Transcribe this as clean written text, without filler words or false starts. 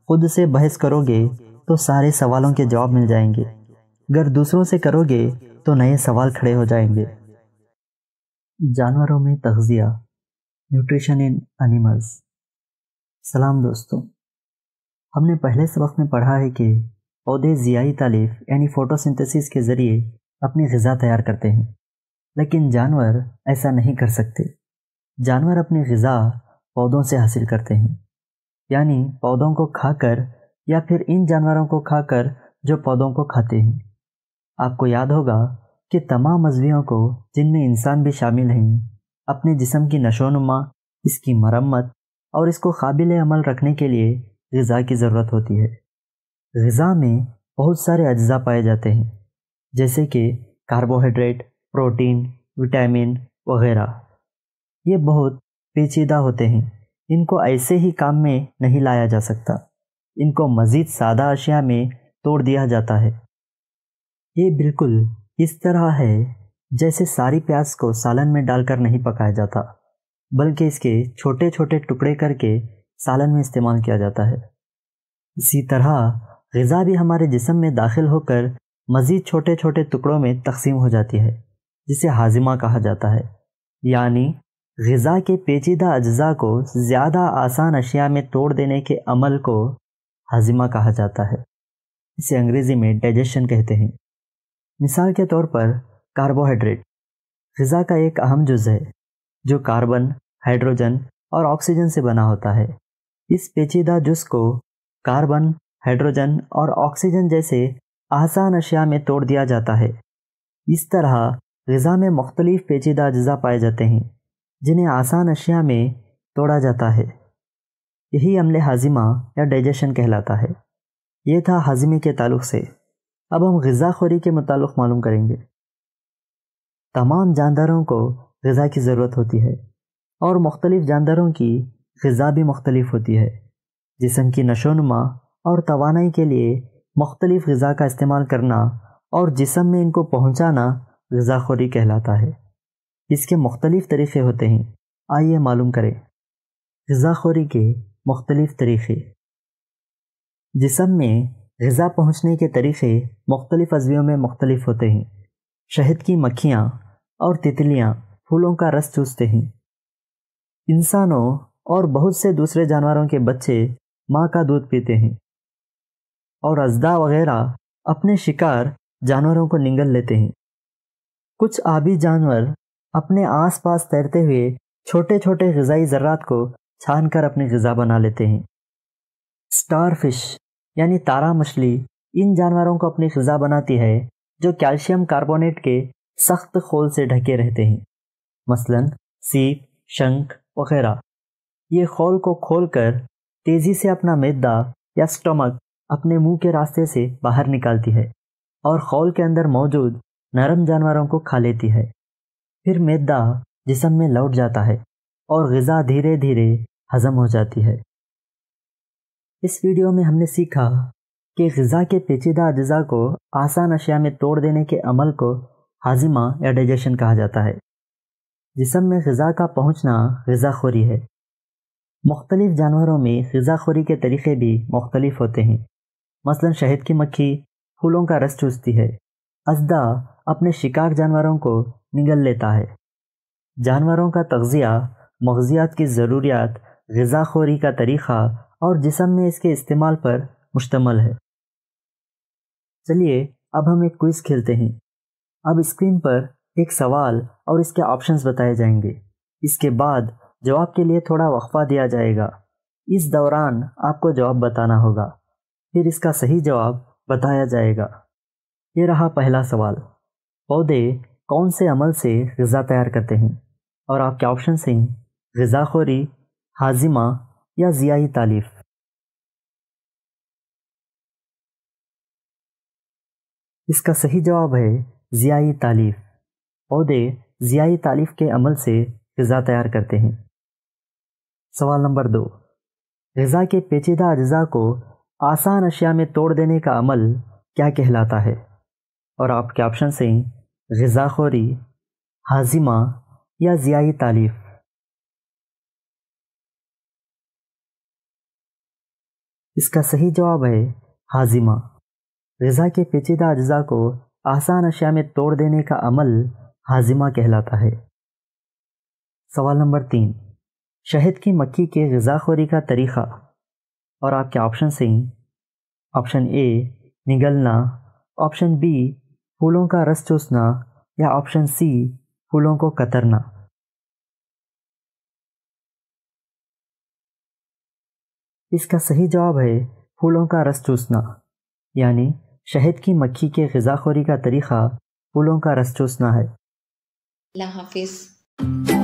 खुद से बहस करोगे तो सारे सवालों के जवाब मिल जाएंगे, अगर दूसरों से करोगे तो नए सवाल खड़े हो जाएंगे। जानवरों में तग़ज़िया, न्यूट्रिशन इन एनिमल्स। सलाम दोस्तों, हमने पहले सबक में पढ़ा है कि पौधे ज़ियाई तालीफ यानी फोटोसिंथेसिस के ज़रिए अपनी ग़िज़ा तैयार करते हैं, लेकिन जानवर ऐसा नहीं कर सकते। जानवर अपनी ग़िज़ा पौधों से हासिल करते हैं, यानी पौधों को खाकर या फिर इन जानवरों को खाकर जो पौधों को खाते हैं। आपको याद होगा कि तमाम अज़वियों को, जिनमें इंसान भी शामिल हैं, अपने जिस्म की नशोनुमा, इसकी मरम्मत और इसको काबिल अमल रखने के लिए ग़िज़ा की ज़रूरत होती है। ग़िज़ा में बहुत सारे अज्जा पाए जाते हैं, जैसे कि कार्बोहाइड्रेट, प्रोटीन, विटामिन वगैरह। ये बहुत पेचीदा होते हैं, इनको ऐसे ही काम में नहीं लाया जा सकता, इनको मज़ीद सादा अशिया में तोड़ दिया जाता है। ये बिल्कुल इस तरह है जैसे सारी प्याज को सालन में डालकर नहीं पकाया जाता, बल्कि इसके छोटे छोटे टुकड़े करके सालन में इस्तेमाल किया जाता है। इसी तरह ग़िज़ा भी हमारे जिस्म में दाखिल होकर मज़ीद छोटे छोटे टुकड़ों में तक़सीम हो जाती है, जिसे हाज़िमा कहा जाता है। यानी ग़िज़ा के पेचीदा अज्जा को ज़्यादा आसान अशिया में तोड़ देने के अमल को हाज़िमा कहा जाता है। इसे अंग्रेज़ी में डाइजेशन कहते हैं। मिसाल के तौर पर कार्बोहाइड्रेट ग़िज़ा का एक अहम जुज़ है, जो कार्बन, हाइड्रोजन और ऑक्सीजन से बना होता है। इस पेचीदा जुज़ को कार्बन, हाइड्रोजन और ऑक्सीजन जैसे आसान अशिया में तोड़ दिया जाता है। इस तरह ग़िज़ा में मुख्तलिफ पेचीदा अज्जा पाए जाते हैं, जिन्हें आसान अशिया में तोड़ा जाता है। यही अमले हाज़िमा या डाइजेशन कहलाता है। ये था हाज़िमे के ताल्लुक़ से। अब हम ग़िज़ाख़ोरी के मुताल्लिक़ मालूम करेंगे। तमाम जानदारों को ग़िज़ा की ज़रूरत होती है, और मुख्तलिफ़ जानदारों की ग़िज़ा भी मुख्तलिफ़ होती है। जिस्म की नशोनुमा और तवानाई के लिए मुख्तलिफ़ ग़िज़ा का इस्तेमाल करना और जिस्म में इनको पहुँचाना ग़िज़ाख़ोरी कहलाता है। इसके मुख्तलिफ़ तरीक़े होते हैं, आइए मालूम करें। ग़िज़ाख़ोरी के मुख्तलिफ़ तरीक़े। जिस्म में ग़िज़ा पहुँचने के तरीक़े मुख्तलिफ़ अज़वियों में मुख्तलिफ़ होते हैं। शहद की मक्खियाँ और तितलियाँ फूलों का रस चूसते हैं। इंसानों और बहुत से दूसरे जानवरों के बच्चे माँ का दूध पीते हैं, और अज़दा वग़ैरह अपने शिकार जानवरों को निगल लेते हैं। कुछ आबी जानवर अपने आस पास तैरते हुए छोटे छोटे ग़िज़ाई ज़र्रात को छान कर अपनी ग़िज़ा बना लेते हैं। स्टारफिश यानी तारा मछली इन जानवरों को अपनी ग़िज़ा बनाती है, जो कैल्शियम कार्बोनेट के सख्त खोल से ढके रहते हैं, मसलन सीप, शंख वगैरह। ये खोल को खोलकर तेज़ी से अपना मैदा या स्टमक अपने मुंह के रास्ते से बाहर निकालती है और खोल के अंदर मौजूद नरम जानवरों को खा लेती है। फिर मैदा जिस्म में लौट जाता है और ग़िज़ा धीरे धीरे हज़म हो जाती है। इस वीडियो में हमने सीखा कि ग़िज़ा के पेचीदा अज्जा को आसान अशिया में तोड़ देने के अमल को हाज़िमा या डाइजेशन कहा जाता है। जिस्म में ग़िज़ा का पहुँचना ग़िज़ाख़ोरी है। मुख्तलिफ़ जानवरों में ग़िज़ाख़ोरी के तरीक़े भी मुख्तलिफ़ होते हैं। मसलन शहद की मक्खी फूलों का रस चूसती है। अज़दा अपने शिकार जानवरों को निगल लेता है। जानवरों का तग़ज़िया, मग़ज़ियात की ज़रूरियात, ग़िज़ाख़ोरी का तरीक़ा और जिस्म में इसके इस्तेमाल पर मुश्तमल है। चलिए अब हम एक क्विज़ खेलते हैं। अब स्क्रीन पर एक सवाल और इसके ऑप्शंस बताए जाएंगे। इसके बाद जवाब के लिए थोड़ा वक्फा दिया जाएगा। इस दौरान आपको जवाब बताना होगा, फिर इसका सही जवाब बताया जाएगा। ये रहा पहला सवाल। पौधे कौन से अमल से ग़िज़ा तैयार करते हैं? और आपके ऑप्शन हैं ग़िज़ाख़ोरी, हाज़िमा या ज़ियाई तालीफ। اس کا صحیح جواب ہے ضیائی تالیف۔ پودے ضیائی تالیف کے عمل سے غذا تیار کرتے ہیں۔ سوال نمبر 2، غذا کے پیچیدہ اجزاء کو آسان اشیاء میں توڑ دینے کا عمل کیا کہلاتا ہے؟ اور آپ کے آپشنز ہیں غذا خوری، ہاضمہ یا ضیائی تالیف۔ اس کا صحیح جواب ہے ہاضمہ۔ غذا کے پیچیدہ اجزاء کو آسان اشیاء میں توڑ دینے کا عمل ہاضمہ کہلاتا ہے۔ سوال نمبر 3، شہد کی مکھی کے غذا خوری کا طریقہ، اور آپ کے آپشنز ہیں آپشن اے نگلنا، آپشن بی پھولوں کا رس چوسنا یا آپشن سی پھولوں کو کترنا۔ اس کا صحیح جواب ہے پھولوں کا رس چوسنا، یعنی شہد کی مکھی کے غذا خوری کا طریقہ پھولوں کا رس چوسنا ہے۔ اللہ حافظ۔